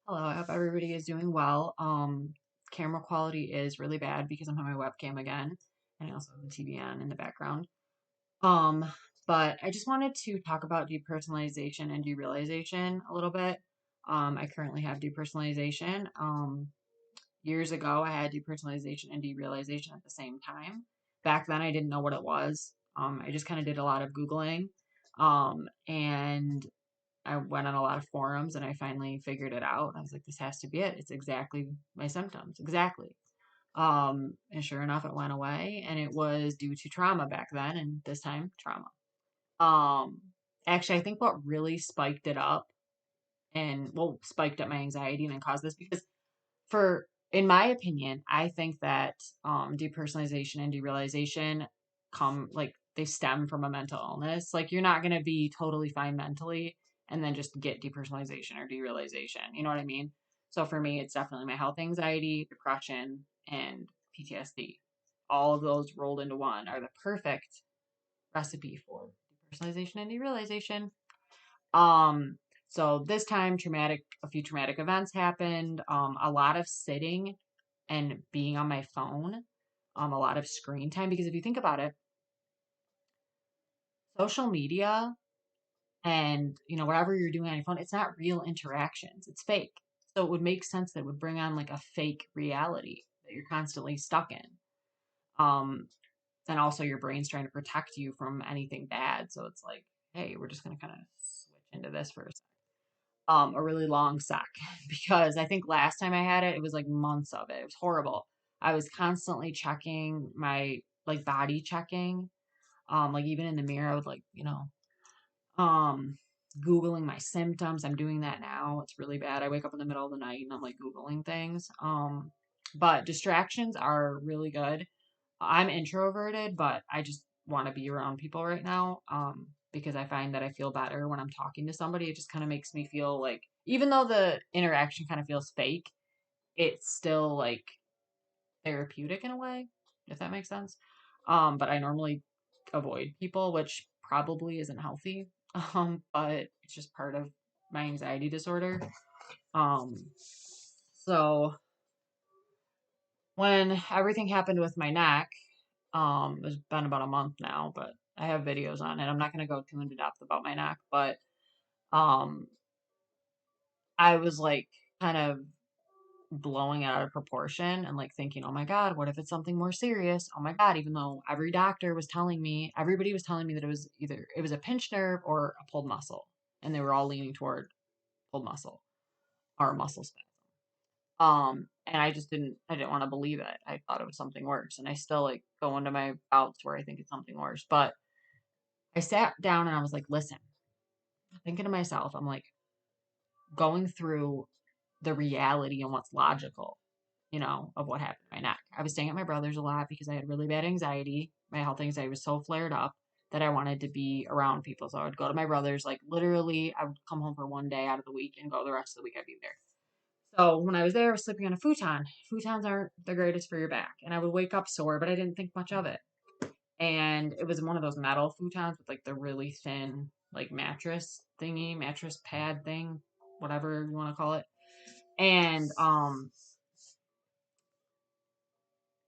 Hello, I hope everybody is doing well. Camera quality is really bad because I'm on my webcam again, and I also have the TV on in the background. Um, but I just wanted to talk about depersonalization and derealization a little bit. I currently have depersonalization. Years ago, I had depersonalization and derealization at the same time. Back then, I didn't know what it was. I just kind of did a lot of Googling. And I went on a lot of forums and I finally figured it out. I was like, this has to be it. It's exactly my symptoms. Exactly. And sure enough, it went away and it was due to trauma back then. And this time, trauma. Um, Actually, I think what really spiked it up and well, spiked up my anxiety and then caused this because in my opinion, I think that depersonalization and derealization they stem from a mental illness. Like you're not gonna be totally fine mentally and then just get depersonalization or derealization. You know what I mean? So for me, it's definitely my health anxiety, depression, and PTSD. All of those rolled into one are the perfect recipe for depersonalization and derealization. Um, so this time, a few traumatic events happened. A lot of sitting and being on my phone. A lot of screen time because if you think about it, social media and whatever you're doing on your phone, it's not real interactions. It's fake. So it would make sense that it would bring on like a fake reality that you're constantly stuck in. Um, and also your brain's trying to protect you from anything bad. So it's like, hey, we're just gonna kind of switch into this for a really long sec because I think last time I had it, it was like months of it. It was horrible. I was constantly checking my like body checking. Like even in the mirror, I would um, Googling my symptoms. I'm doing that now. It's really bad. I wake up in the middle of the night and I'm like Googling things. But distractions are really good. I'm introverted, but I just want to be around people right now. Because I find that I feel better when I'm talking to somebody. It just kind of makes me feel like, even though the interaction kind of feels fake, it's still like therapeutic in a way, if that makes sense. But I normally avoid people, which probably isn't healthy. But it's just part of my anxiety disorder. Um, so when everything happened with my neck, it's been about a month now, but I have videos on it. I'm not going to go too into depth about my neck, but um, I was like kind of blowing it out of proportion and like thinking, oh my God, what if it's something more serious? Oh my God, even though everybody was telling me that it was a pinched nerve or a pulled muscle. And they were all leaning toward pulled muscle or muscle spasm. And I didn't want to believe it. I thought it was something worse. And I still like go into my bouts where I think it's something worse. But I sat down and I was like, listen, thinking to myself, I'm like going through the reality and what's logical, of what happened to my neck. I was staying at my brother's a lot because I had really bad anxiety. My health anxiety was so flared up that I wanted to be around people. So I would go to my brother's, like literally, I would come home for one day out of the week and go the rest of the week I'd be there. So when I was there, I was sleeping on a futon. Futons aren't the greatest for your back. And I would wake up sore, but I didn't think much of it. And it was one of those metal futons with like the really thin, like mattress pad thing, whatever you want to call it. And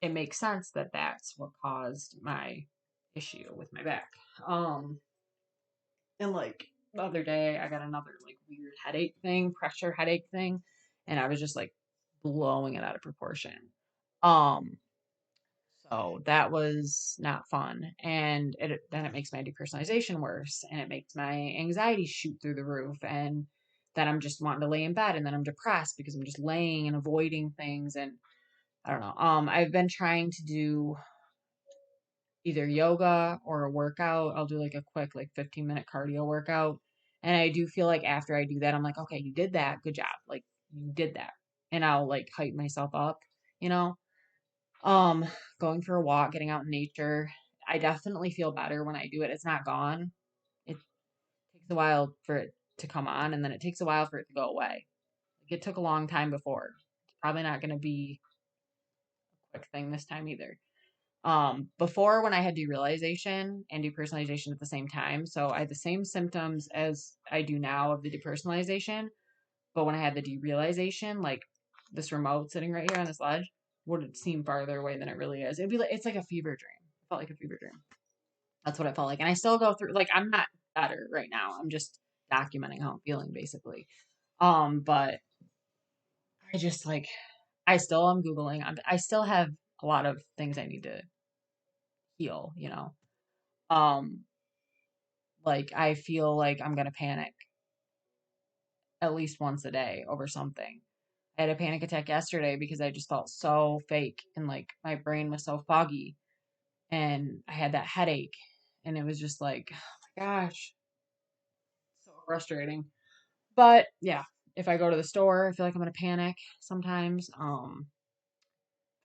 it makes sense that that's what caused my issue with my back. Um, and like the other day, I got another like weird headache thing, pressure headache thing, and I was just like blowing it out of proportion. Um, so that was not fun, and then it makes my depersonalization worse, and it makes my anxiety shoot through the roof, and then I'm just wanting to lay in bed, and then I'm depressed because I'm just laying and avoiding things, and I don't know. I've been trying to do either yoga or a workout. I'll do like a quick, like 15-minute cardio workout. And I do feel like after I do that, I'm like, okay, you did that. Good job. Like you did that. And I'll like hype myself up, you know? Um, Going for a walk, getting out in nature. I definitely feel better when I do it. It's not gone. It takes a while for it to come on and then it takes a while for it to go away. Like it took a long time before. It's probably not going to be a quick thing this time either. Before when I had derealization and depersonalization at the same time. So I had the same symptoms as I do now of the depersonalization, But when I had the derealization, like this remote sitting right here on this ledge would seem farther away than it really is. It'd be like, it's like a fever dream. It felt like a fever dream. That's what it felt like. And I still go through, like, I'm not better right now. I'm just documenting how I'm feeling basically. But I just like, I still am Googling. I still have a lot of things I need to heal, you know? Um, like I feel like I'm gonna panic at least once a day over something. I had a panic attack yesterday because I just felt so fake and like my brain was so foggy and I had that headache and it was just like, oh my gosh, so frustrating. But yeah, if I go to the store, I feel like I'm gonna panic sometimes. I'm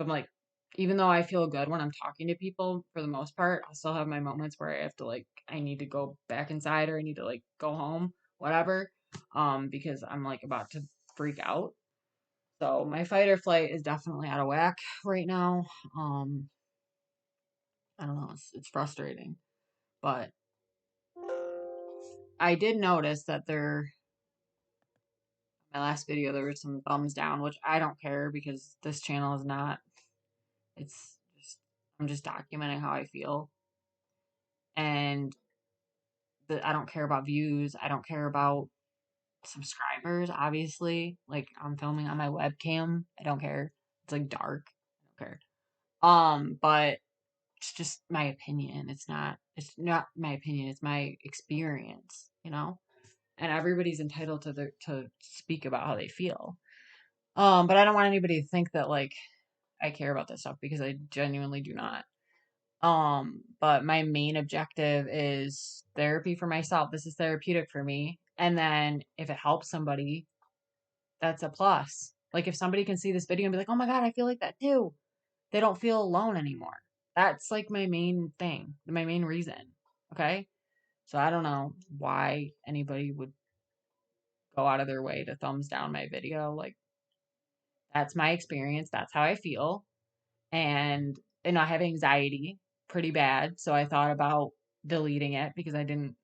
like, even though I feel good when I'm talking to people for the most part, I'll still have my moments where I have to like, I need to go back inside or I need to like go home, whatever. Because I'm like about to freak out. So my fight or flight is definitely out of whack right now. Um, I don't know, it's frustrating. But I did notice that my last video, there was some thumbs down, which I don't care because this channel is not, it's just, I'm just documenting how I feel. And I don't care about views. I don't care about subscribers, obviously. Like I'm filming on my webcam. I don't care. It's like dark. I don't care. But it's just my opinion. It's not my opinion, it's my experience, you know? And everybody's entitled to speak about how they feel. But I don't want anybody to think that like I care about this stuff because I genuinely do not. But my main objective is therapy for myself. This is therapeutic for me. And then if it helps somebody, that's a plus. Like if somebody can see this video and be like, "Oh my God, I feel like that too." They don't feel alone anymore. That's like my main thing, my main reason. Okay? So I don't know why anybody would go out of their way to thumbs down my video. Like that's my experience. That's how I feel. And I have anxiety pretty bad. So I thought about deleting it because I didn't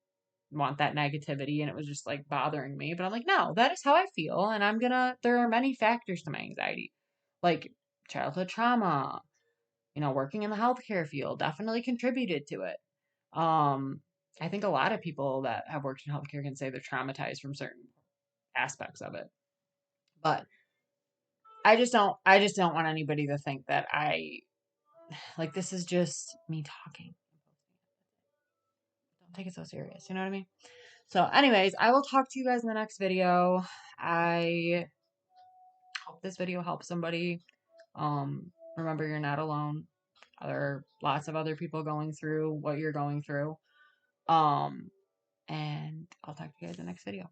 want that negativity and it was just like bothering me. But I'm like, no, that is how I feel. And there are many factors to my anxiety, like childhood trauma, working in the healthcare field definitely contributed to it. Um, I think a lot of people that have worked in healthcare can say they're traumatized from certain aspects of it. But I just don't want anybody to think that like this is just me talking. Don't take it so serious, you know what I mean? So anyways, I will talk to you guys in the next video. I hope this video helps somebody. Remember you're not alone. There are lots of other people going through what you're going through. And I'll talk to you guys in the next video.